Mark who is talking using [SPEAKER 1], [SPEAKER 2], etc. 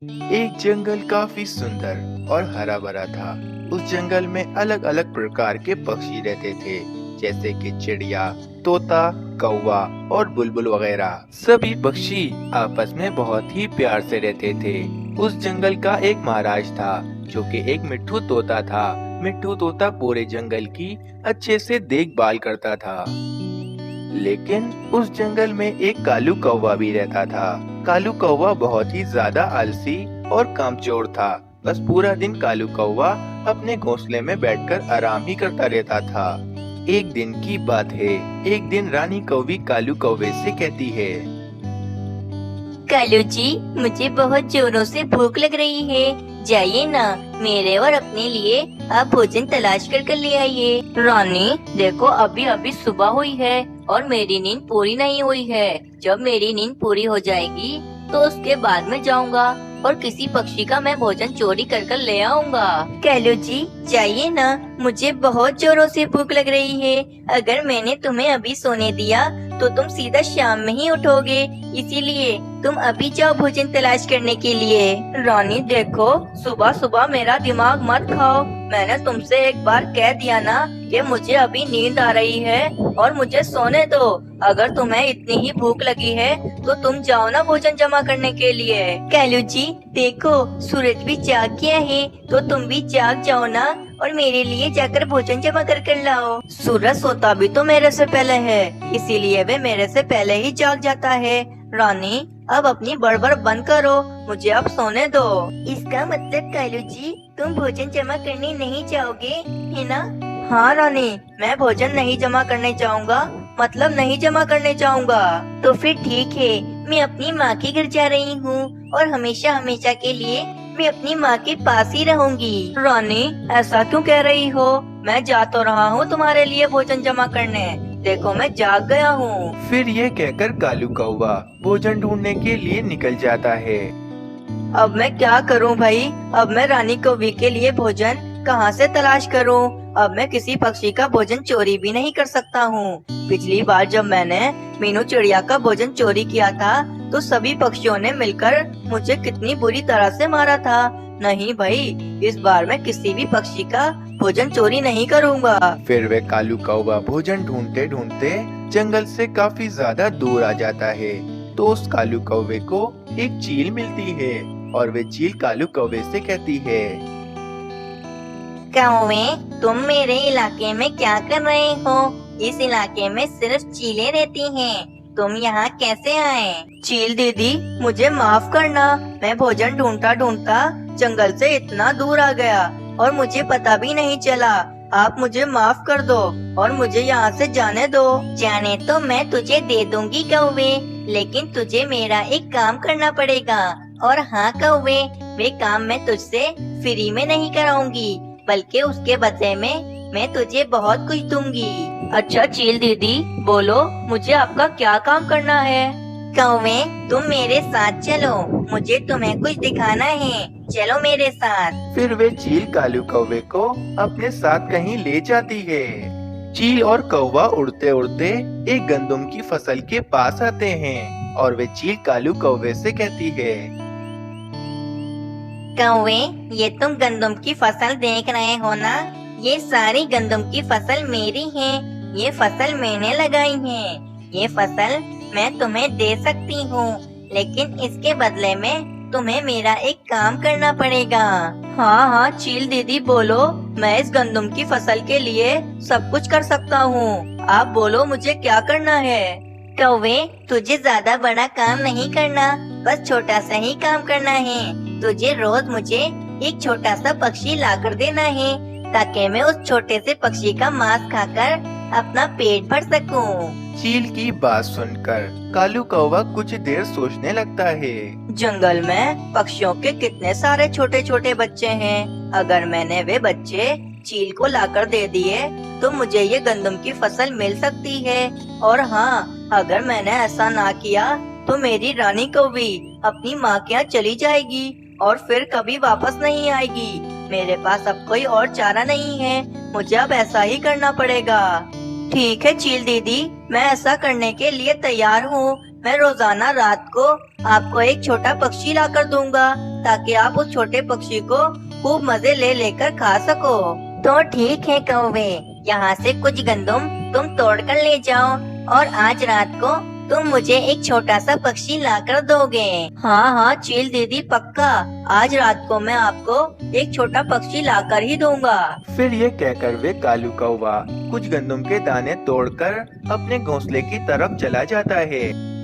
[SPEAKER 1] एक जंगल काफी सुंदर और हरा भरा था। उस जंगल में अलग अलग प्रकार के पक्षी रहते थे, जैसे कि चिड़िया, तोता, कौवा और बुलबुल वगैरह। सभी पक्षी आपस में बहुत ही प्यार से रहते थे। उस जंगल का एक महाराज था, जो कि एक मिट्ठू तोता था। मिट्ठू तोता पूरे जंगल की अच्छे से देखभाल करता था। लेकिन उस जंगल में एक कालू कौवा भी रहता था। कालू कौवा बहुत ही ज्यादा आलसी और कामचोर था। बस पूरा दिन कालू कौवा अपने घोंसले में बैठकर आराम ही करता रहता था। एक दिन की बात है। एक दिन रानी कौवी कालू कौवे से कहती है,
[SPEAKER 2] कालू जी, मुझे बहुत जोरों से भूख लग रही है। जाइए ना, मेरे और अपने लिए आप भोजन तलाश कर ले आइए। रानी, देखो अभी अभी सुबह हुई है और मेरी नींद पूरी नहीं हुई है। जब मेरी नींद पूरी हो जाएगी तो उसके बाद में जाऊंगा और किसी पक्षी का मैं भोजन चोरी कर ले आऊंगा। कालू जी, जाइए ना, मुझे बहुत जोरों से भूख लग रही है। अगर मैंने तुम्हें अभी सोने दिया तो तुम सीधा शाम में ही उठोगे, इसीलिए तुम अभी जाओ भोजन तलाश करने के लिए। रानी देखो, सुबह सुबह मेरा दिमाग मत खाओ। मैंने तुमसे एक बार कह दिया ना कि मुझे अभी नींद आ रही है और मुझे सोने दो। अगर तुम्हें इतनी ही भूख लगी है तो तुम जाओ ना भोजन जमा करने के लिए। कैलू जी देखो, सूरज भी जाग गया है, तो तुम भी जाग जाओ ना और मेरे लिए जाकर भोजन जमा कर लाओ। सूरज सोता भी तो मेरे से पहले है, इसीलिए वे मेरे से पहले ही जाग जाता है। रानी, अब अपनी बड़बड़ बंद करो, मुझे अब सोने दो। इसका मतलब कालू जी, तुम भोजन जमा करने नहीं जाओगे, है ना? हाँ रानी, मैं भोजन नहीं जमा करने जाऊंगा, मतलब नहीं जमा करने जाऊंगा। तो फिर ठीक है, मैं अपनी माँ के घर जा रही हूँ और हमेशा हमेशा के लिए मैं अपनी माँ के पास ही रहूंगी। रानी, ऐसा क्यों कह रही हो? मैं जा तो रहा हूँ तुम्हारे लिए भोजन जमा करने। देखो मैं जाग गया हूँ।
[SPEAKER 1] फिर ये कहकर कालू कौवा भोजन ढूंढने के लिए निकल जाता है।
[SPEAKER 2] अब मैं क्या करूं भाई? अब मैं रानी कौवी के लिए भोजन कहां से तलाश करूं? अब मैं किसी पक्षी का भोजन चोरी भी नहीं कर सकता हूं। पिछली बार जब मैंने मीनू चिड़िया का भोजन चोरी किया था तो सभी पक्षियों ने मिलकर मुझे कितनी बुरी तरह से मारा था। नहीं भाई, इस बार मैं किसी भी पक्षी का भोजन चोरी नहीं करूंगा।
[SPEAKER 1] फिर वे कालू कौवा भोजन ढूंढते ढूंढते जंगल से काफी ज्यादा दूर आ जाता है। तो उस कालू कौवे को एक चील मिलती है और वे चील कालू कौवे से कहती है,
[SPEAKER 2] कौवे, तुम मेरे इलाके में क्या कर रहे हो? इस इलाके में सिर्फ चीलें रहती हैं। तुम यहाँ कैसे आए? चील दीदी, मुझे माफ करना। मैं भोजन ढूंढता ढूंढता जंगल से इतना दूर आ गया और मुझे पता भी नहीं चला। आप मुझे माफ कर दो और मुझे यहाँ से जाने दो। जाने तो मैं तुझे दे दूंगी कौवे, लेकिन तुझे मेरा एक काम करना पड़ेगा। और हाँ कौवे, वे काम मैं तुझसे फ्री में नहीं कराऊंगी, बल्कि उसके बदले में मैं तुझे बहुत कुछ दूंगी। अच्छा चील दीदी, बोलो मुझे आपका क्या काम करना है? कौवे, तुम मेरे साथ चलो, मुझे तुम्हें कुछ दिखाना है। चलो मेरे साथ।
[SPEAKER 1] फिर वे चील कालू कौवे को अपने साथ कहीं ले जाती है। चील और कौवा उड़ते उड़ते एक गंदम की फसल के पास आते हैं और वे चील कालू कौवे से कहती है,
[SPEAKER 2] कौवे, ये तुम गंदम की फसल देख रहे हो ना? ये सारी गंदम की फसल मेरी है। ये फसल मैंने लगाई है। ये फसल मैं तुम्हें दे सकती हूँ, लेकिन इसके बदले में तुम्हें मेरा एक काम करना पड़ेगा। हाँ हाँ चील दीदी बोलो, मैं इस गंदम की फसल के लिए सब कुछ कर सकता हूँ। आप बोलो मुझे क्या करना है? कौवे, तुझे ज्यादा बड़ा काम नहीं करना, बस छोटा सा ही काम करना है। तुझे रोज मुझे एक छोटा सा पक्षी लाकर देना है, ताकि मैं उस छोटे से पक्षी का मांस खाकर अपना पेट भर सकूं।
[SPEAKER 1] चील की बात सुनकर कालू कौवा कुछ देर सोचने लगता है।
[SPEAKER 2] जंगल में पक्षियों के कितने सारे छोटे छोटे बच्चे हैं। अगर मैंने वे बच्चे चील को लाकर दे दिए तो मुझे ये गंदम की फसल मिल सकती है। और हाँ, अगर मैंने ऐसा ना किया तो मेरी रानी कौवी अपनी माँ के यहाँ चली जाएगी और फिर कभी वापस नहीं आएगी। मेरे पास अब कोई और चारा नहीं है, मुझे अब ऐसा ही करना पड़ेगा। ठीक है चील दीदी, मैं ऐसा करने के लिए तैयार हूँ, मैं रोजाना रात को आपको एक छोटा पक्षी लाकर दूंगा ताकि आप उस छोटे पक्षी को खूब मजे ले लेकर खा सको। तो ठीक है कौवे, यहाँ से कुछ गंदम तुम तोड़ कर ले जाओ और आज रात को तुम मुझे एक छोटा सा पक्षी लाकर दोगे। हाँ हाँ चील दीदी पक्का, आज रात को मैं आपको एक छोटा पक्षी लाकर ही दूंगा।
[SPEAKER 1] फिर ये कहकर वे कालू कौवा कुछ गंदम के दाने तोड़कर अपने घोंसले की तरफ चला जाता है।